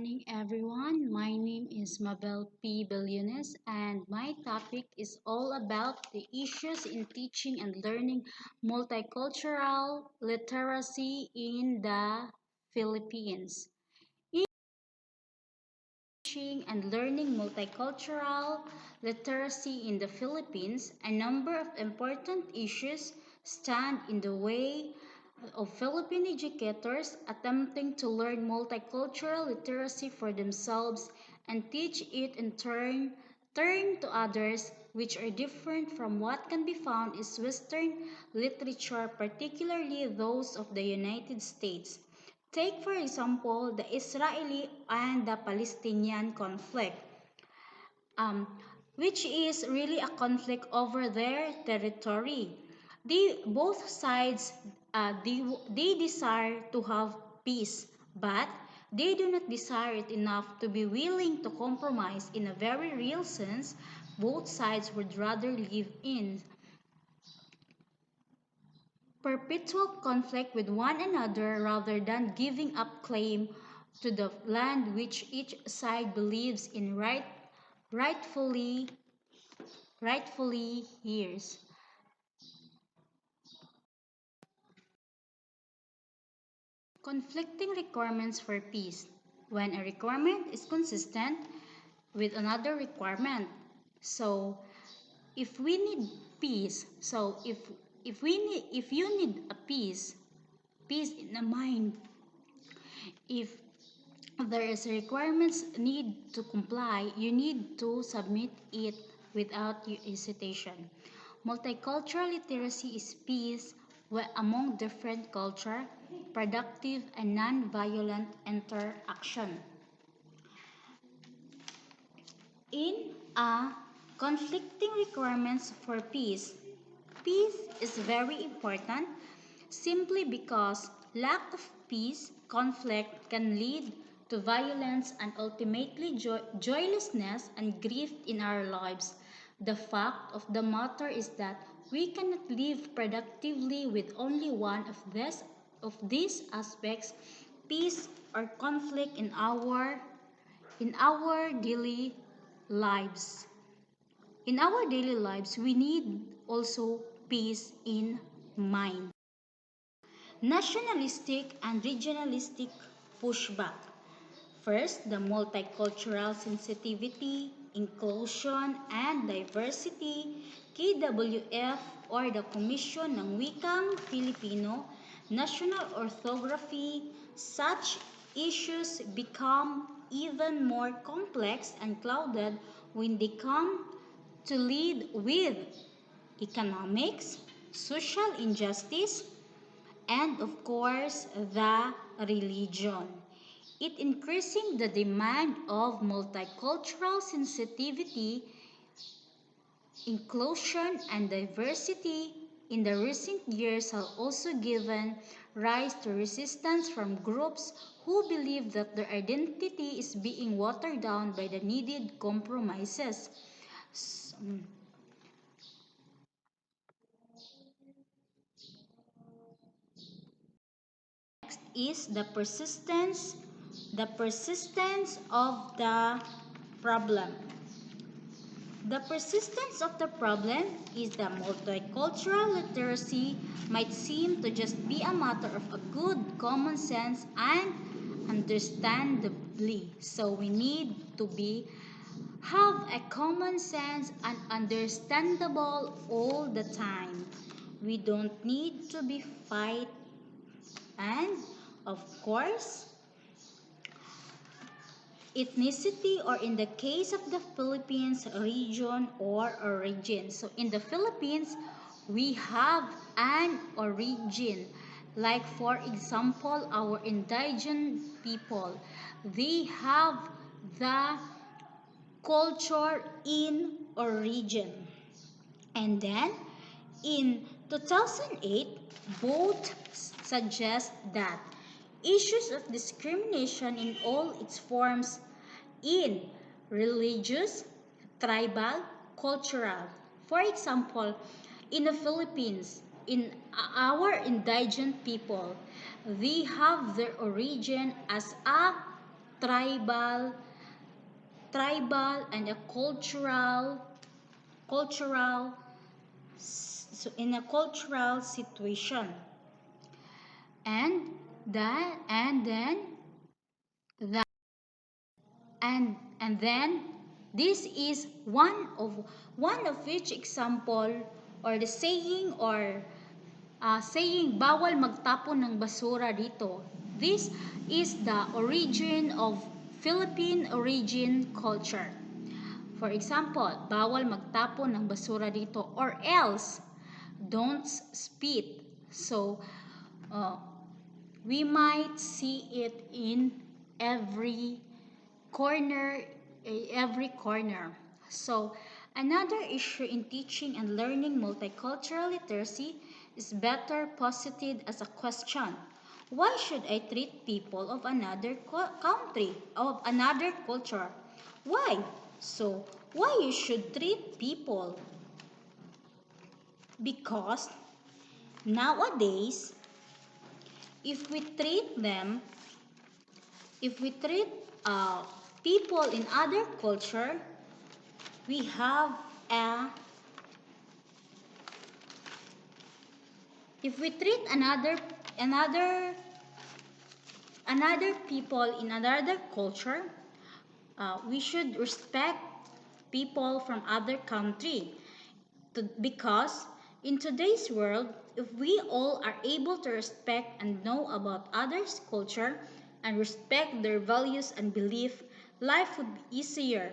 Morning, everyone. My name is MABEL P Billones, and my topic is all about the issues in teaching and learning multicultural literacy in the Philippines. In teaching and learning multicultural literacy in the Philippines, a number of important issues stand in the way of Philippine educators attempting to learn multicultural literacy for themselves and teach it in turn to others, which are different from what can be found in Western literature, particularly those of the United States. Take, for example, the Israeli and the Palestinian conflict, um, which is really a conflict over their territory. Both sides they desire to have peace, but they do not desire it enough to be willing to compromise in a very real sense. Both sides would rather live in perpetual conflict with one another rather than giving up claim to the land which each side believes in rightfully rightfully hears. Conflicting requirements for peace. When a requirement is consistent with another requirement. So if we need peace, so if you need a peace in the mind, if there is requirements need to comply, you need to submit it without hesitation. Multicultural literacy is peace among different culture, productive and non-violent interaction. In a conflicting requirements for peace, peace is very important simply because lack of peace, conflict can lead to violence and ultimately joylessness and grief in our lives. The fact of the matter is that we cannot live productively with only one of these aspects, peace or conflict in our daily lives. In our daily lives, we need also peace in mind. Nationalistic and regionalistic pushback. First, the multicultural sensitivity, inclusion, and diversity, KWF or the Commission ng Wikang Filipino, National Orthography. Such issues become even more complex and clouded when they come to lead with economics, social injustice, and of course the religion. It increasing the demand of multicultural sensitivity, inclusion, and diversity in the recent years have also given rise to resistance from groups who believe that their identity is being watered down by the needed compromises. Next is the persistence of the problem. The persistence of the problem is that multicultural literacy might seem to just be a matter of a good common sense and understandably. So we need to have a common sense and understandable all the time. We don't need to be fight and of course ethnicity, or in the case of the Philippines, region or origin. So in the Philippines, we have an origin. Like for example, our indigenous people, they have the culture in origin. And then in 2008, both suggest that issues of discrimination in all its forms in religious, tribal, cultural. For example, in the Philippines, in our indigenous people, they have their origin as a tribal, and a cultural, so in a cultural situation, and that, and then that, and then this is one of which example, or the saying, or saying bawal magtapon ng basura dito. This is the origin of Philippine origin culture. For example, bawal magtapon ng basura dito, or else don't spit. So we might see it in every corner, So another issue in teaching and learning multicultural literacy is better posited as a question. Why should I treat people of another country, of another culture? Why? So, why you should treat people? Because nowadays, if we treat them, if we treat people in other culture, we have a, if we treat another people in another culture, we should respect people from other country, because in today's world, if we all are able to respect and know about others' culture and respect their values and belief, life would be easier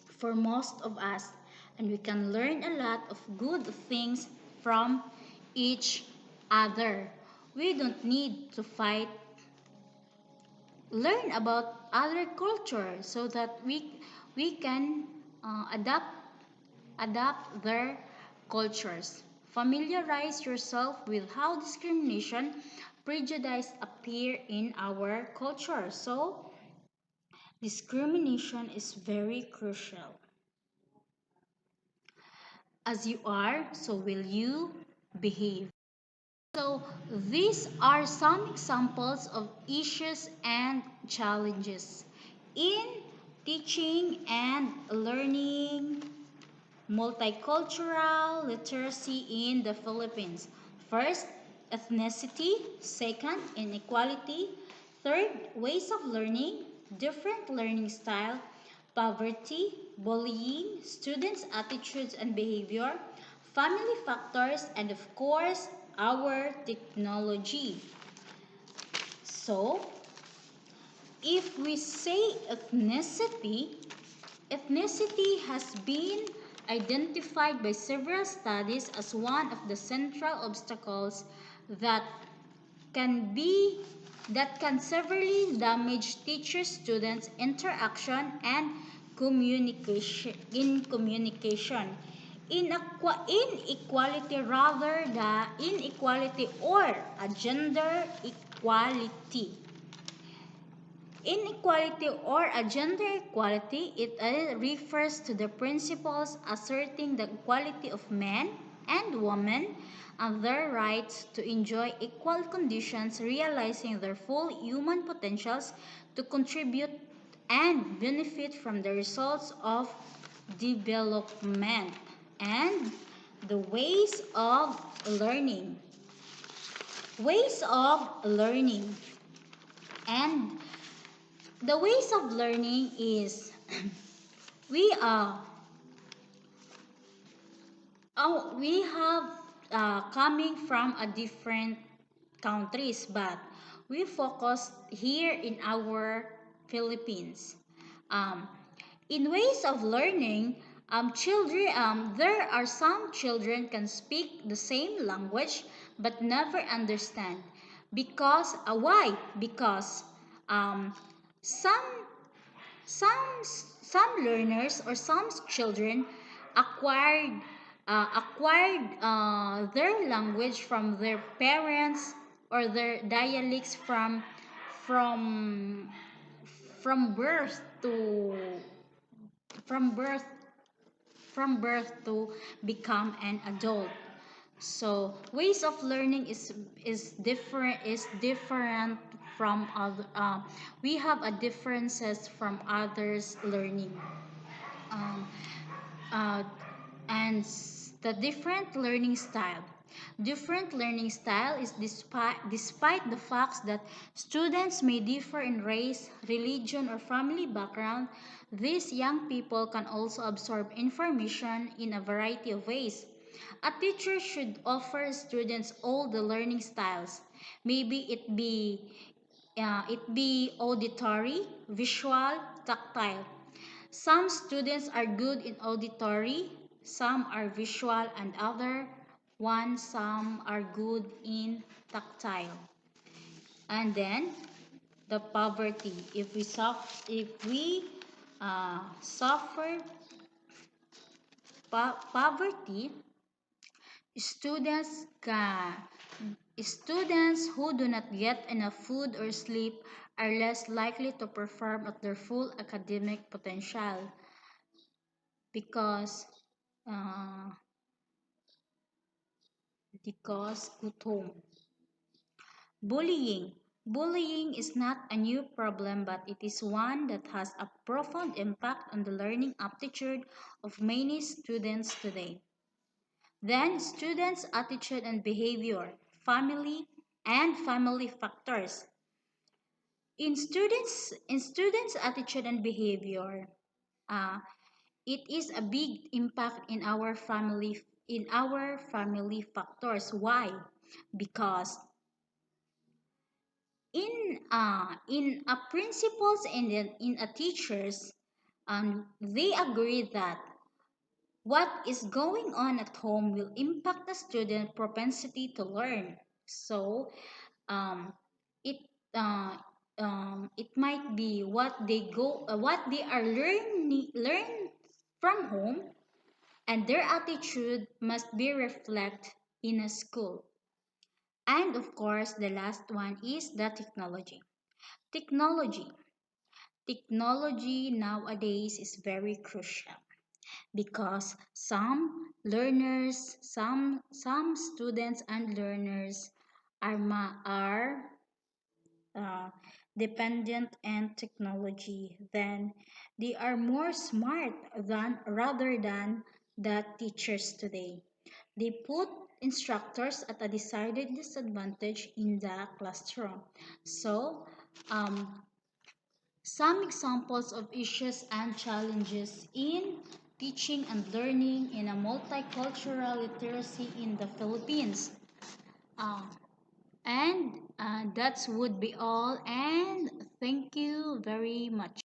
for most of us, and we can learn a lot of good things from each other. We don't need to fight, learn about other culture so that we can adapt their cultures. Familiarize yourself with how discrimination, prejudice appear in our culture. So, discrimination is very crucial. As you are, so will you behave. So, these are some examples of issues and challenges in teaching and learning multicultural literacy in the Philippines. First, ethnicity. Second, inequality. Third, ways of learning, different learning style, poverty, bullying, students' attitudes and behavior, family factors, and of course, our technology. So, if we say ethnicity, ethnicity has been identified by several studies as one of the central obstacles that can severely damage teacher-student interaction and communication. Inequality, rather, the inequality or a gender equality. Inequality or a gender equality, it refers to the principles asserting the equality of men and women and their rights to enjoy equal conditions, realizing their full human potentials to contribute and benefit from the results of development. And the ways of learning. Ways of learning. And the ways of learning is we have coming from a different countries, but we focus here in our Philippines. In ways of learning, there are some children can speak the same language but never understand. Because why? Because some some learners or some children acquired their language from their parents, or their dialects from from birth to from birth to become an adult. So ways of learning is different from other we have a differences from others learning um, uh, and the different learning style is despite the facts that students may differ in race, religion, or family background. These young people can also absorb information in a variety of ways. A teacher should offer students all the learning styles. Maybe it be auditory, visual, tactile. Some students are good in auditory, some are visual, and some are good in tactile. And then the poverty. If we suffer poverty, students can students who do not get enough food or sleep are less likely to perform at their full academic potential because uh, gutom. Bullying. Bullying is not a new problem, but it is one that has a profound impact on the learning aptitude of many students today. Then, students' attitude and behavior, family factors. In students' attitude and behavior, uh, it is a big impact in our family factors. Why? Because in a principals and in a teachers, they agree that what is going on at home will impact the student propensity to learn. So um, it it might be what they are learn from home, and their attitude must be reflected in a school. And of course, the last one is the technology. Technology. Technology nowadays is very crucial because some students and learners are uh, dependent on technology. Then they are more smart than rather than the teachers today. They put instructors at a decided disadvantage in the classroom. So um, some examples of issues and challenges in teaching and learning in a multicultural literacy in the Philippines. Uh, and that would be all. And thank you very much.